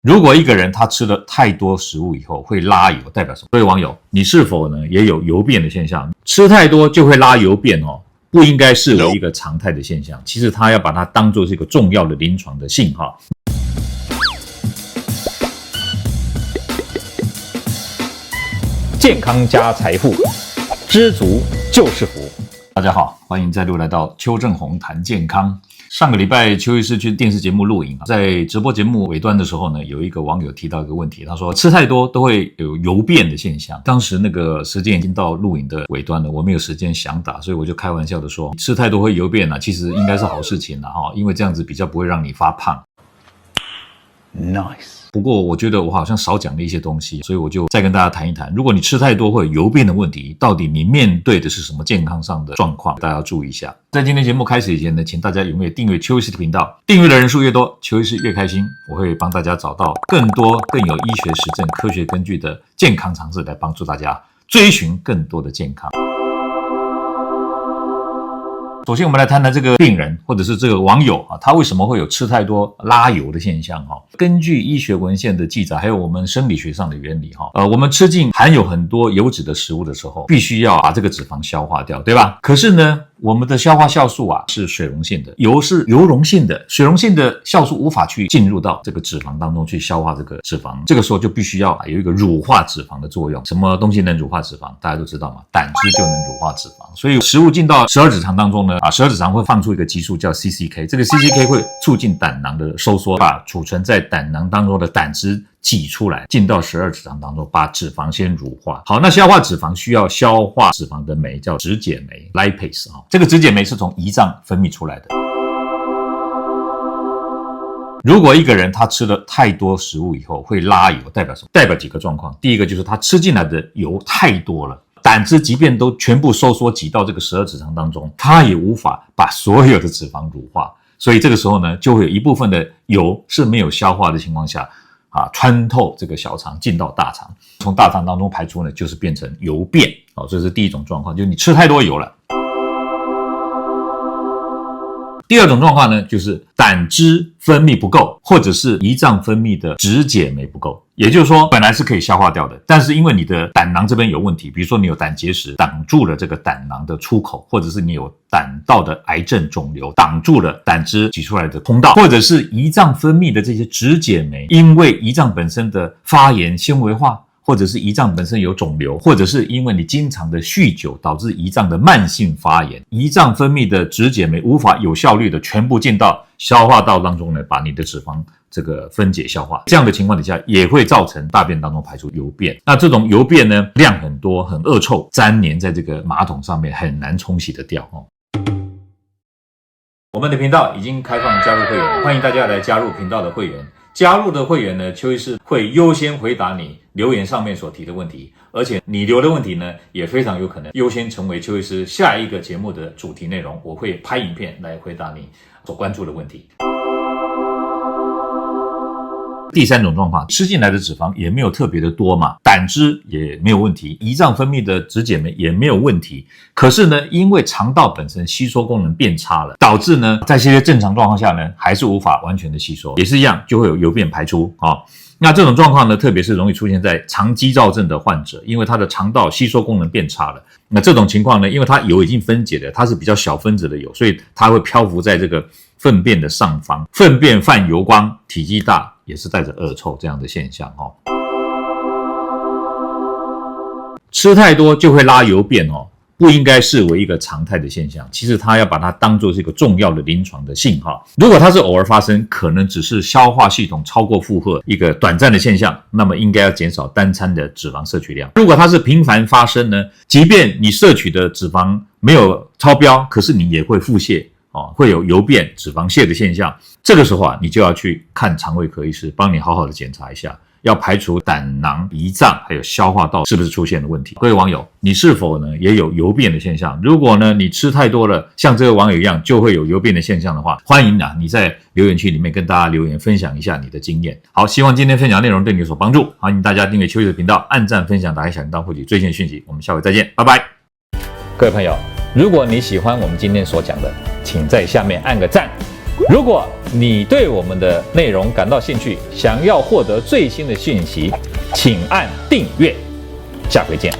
如果一個人他吃了太多食物以後會拉油，代表什麼？各位網友，你是否呢也有油便的現象？吃太多就會拉油便哦，不應該視為一個常態的現象。其實他要把它當作是一個重要的臨床的信號。健康加財富，知足就是福。大家好，歡迎再度來到邱正弘談健康。上個禮拜，邱醫師去電視節目錄影，在直播節目尾端的時候呢，有一個網友提到一個問題，他說吃太多都會有油便的現象。當時那個時間已經到錄影的尾端了，我沒有時間詳答，所以我就開玩笑的說，吃太多會油便啊，其實應該是好事情啦，因為這樣子比較不會讓你發胖。Nice。不過我覺得我好像少講了一些東西，所以我就再跟大家談一談，如果你吃太多會有油便的問題，到底你面對的是什麼健康上的狀況，大家要注意一下。在今天節目開始以前呢，請大家踴躍訂閱邱醫師的頻道，訂閱的人數越多，邱醫師越開心。我會幫大家找到更多更有醫學實證、科學根據的健康常識，來幫助大家追尋更多的健康。首先我們來談談這個病人或者是這個網友他為什麼會有吃太多拉油的現象。根據醫學文獻的記載，還有我們生理學上的原理，我們吃進含有很多油脂的食物的時候，必須要把這個脂肪消化掉，对吧？可是呢，我們的消化酵素是水溶性的，油是油溶性的，水溶性的酵素無法去进入到這個脂肪當中去消化這個脂肪，這個時候就必須要有一個乳化脂肪的作用。什麼東西能乳化脂肪？大家都知道嘛，膽汁就能乳化脂肪。所以食物進到十二指腸當中呢，十二指腸會放出一個激素叫 CCK， 這個 CCK 會促進膽囊的收縮，把儲存在膽囊當中的膽汁擠出來，進到十二指腸當中，把脂肪先乳化。好，那消化脂肪需要消化脂肪的酶叫脂解酶 lipase， 這個脂解酶是從胰臟分泌出來的。如果一個人他吃了太多食物以後會拉油，代表什麼？代表幾個狀況。第一個就是他吃進來的油太多了，膽汁即便都全部收縮擠到這個十二指腸當中，它也無法把所有的脂肪乳化，所以這個時候呢，就會有一部分的油是沒有消化的情況下穿透這個小腸進到大腸，從大腸當中排出呢，就是變成油便。這是第一種狀況，就是你吃太多油了。第二種狀況呢，就是膽汁分泌不夠，或者是胰臟分泌的脂解酶不夠。也就是說，本來是可以消化掉的，但是因為你的膽囊這邊有問題，比如說你有膽結石擋住了這個膽囊的出口，或者是你有膽道的癌症腫瘤擋住了膽汁擠出來的通道，或者是胰臟分泌的這些脂解酶，因為胰臟本身的發炎纖維化，或者是胰臟本身有腫瘤，或者是因為你經常的酗酒導致胰臟的慢性發炎，胰臟分泌的脂解酶无法有效率的全部进到消化道當中呢，把你的脂肪这個分解消化，這樣的情況底下也會造成大便當中排出油便。那這種油便呢，量很多，很惡臭，粘黏在這個馬桶上面，很難沖洗得掉。我們的頻道已經開放加入會員，歡迎大家來加入頻道的會員。加入的會員呢，邱醫師會優先回答你留言上面所提的問題，而且你留的問題呢，也非常有可能優先成為邱醫師下一個節目的主題內容，我會拍影片來回答你所關注的問題。第三種狀況，吃進來的脂肪也沒有特別的多嘛，膽汁也沒有問題，胰臟分泌的脂解酶也沒有問題，可是呢，因為腸道本身吸收功能變差了，導致呢，在这些正常狀況下呢，還是無法完全的吸收，也是一樣，就會有油便排出。那這種狀況呢，特別是容易出現在腸肌躁症的患者，因為他的腸道吸收功能變差了。那這種情況呢，因為它油已經分解了，它是比較小分子的油，所以它会漂浮在這個糞便的上方，糞便泛油光，體積大，也是帶着惡臭這樣的現象。吃太多就會拉油便不應該視為一個常態的現象，其實它要把它當作是一個重要的臨床的信號。如果它是偶爾發生，可能只是消化系統超過負荷一個短暫的現象，那麼應該要減少單餐的脂肪攝取量。如果它是頻繁發生呢，即便你攝取的脂肪沒有超標，可是你也會腹瀉會有油便、脂肪瀉的現象，這個時候你就要去看腸胃科醫師，幫你好好的檢查一下，要排除膽囊、胰臟還有消化道是不是出現了問題。各位網友，你是否呢也有油便的現象？如果呢你吃太多了，像這個網友一樣就會有油便的現象的話，歡迎你在留言區裡面跟大家留言分享一下你的經驗。好，希望今天分享內容對你有所幫助，歡迎大家訂閱邱醫師的頻道，按讚分享，打開小鈴鐺獲取最新訊息。我們下回再見，拜拜。各位朋友，如果你喜歡我們今天所講的，請在下面按個讚，如果你對我們的內容感到興趣，想要獲得最新的訊息，請按訂閱。下回見。